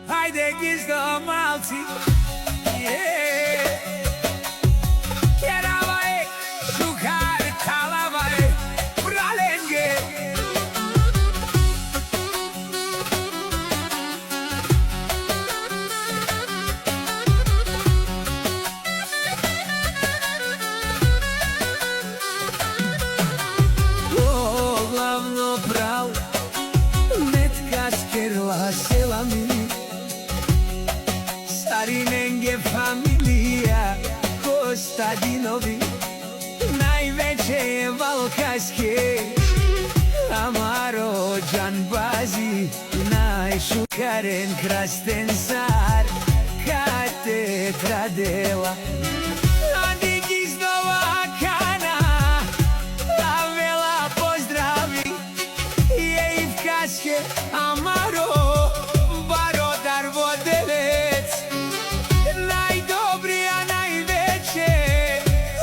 Ajde gizdo malci, Kerava je, šukar, talava je, pralenge. O, glavno prav, metka skerla sela mi. Starinenge familija Kostadinovi, najveće je balkanske, Amaro Džanbazi, najšukaren krasten car, katedra dela. Adi gizdova kana, Avela pozdravi, Jejivkaske, Amaro, Barodar Vodelec, najdobrija, najveće,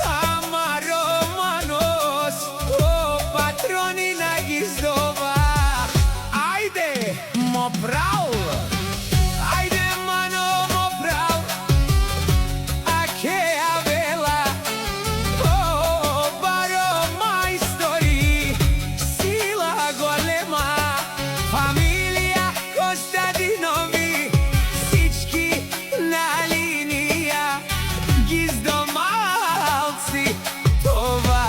Amaro Manos, o patronina gizdova. Ajde, mo prav, ajde mano, mo prav, ake Avela, o baro majstori, sila golema, familija Kostadinovi, всички на линия, гиздомалци, това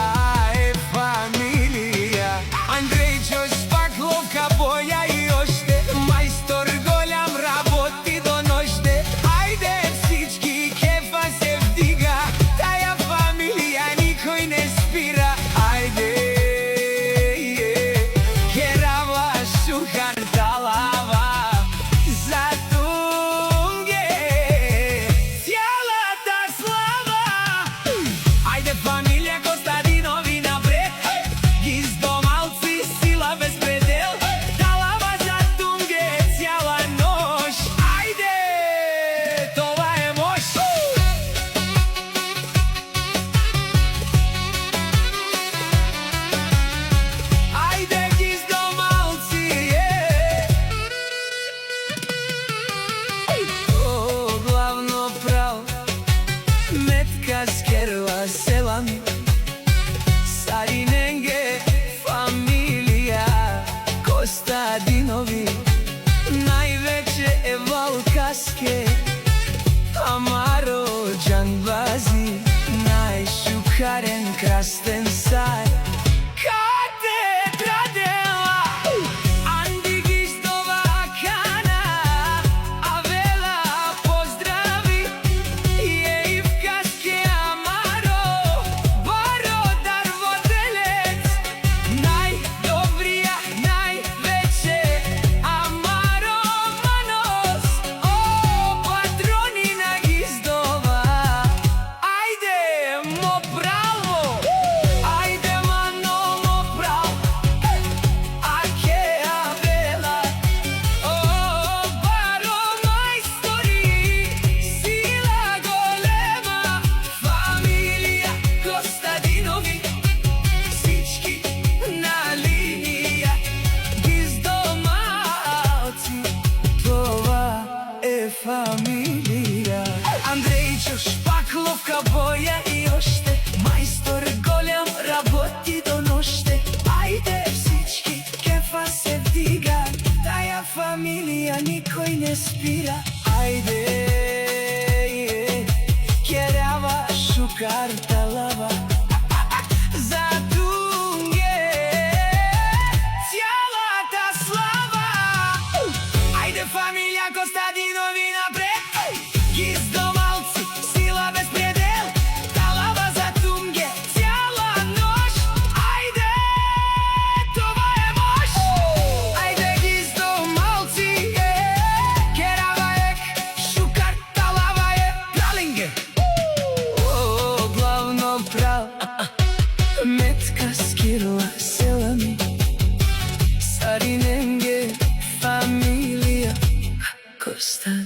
е фамилия. Андрейчо Шпакловка, боя и още, майстор голям, работи до нощте. Айде всички, кефа се вдига, тая фамилия никой не спира. Айде, Керава, шухар, талава, Затунге, цялата слава. Айде фамилия Костадинови напред, гиздомалци, сила без предел, талава Затунге, цяла нощ. Айде, това е мощ. Айде гиздомалци, о, главно прав, метка скерла села ми, Стариненге фамилија Костадинови, највеќе е балкаске, Амаро Дžanbazi, најшукарен крастен цар, катедра дела. Анди гиздова кана, Авела поздрави, Jejivkaske, Amaro, Barodar Vodelec, најдобрија, највеќе, Amaro Manos, о патронина гиздова. Ајде, мо право, ајде мано, мо прав, аке Авела, о баро мајстори, сила голема, фамилија Костадинови, всички на линија, гиздомалци, това е фамилија. Андрейчо Шпакловка, боја и още, майстор голям, работи до нощте. Ајде всички, кефа се вдига, тая фамилија никој не спира. Ајде, Керава, шукар, талава, Затунге, цялата слава. Ајде фамилија Костадинови напред, гиздомалци, сила без предел, талава Затунге, цяла нощ. Ајде, това е мощ. Ајде гиздомалци, Керава е, шукар, талава е, пралинге. О, главно прав, метка скерла села ми, Стариненге фамилија Костадинови.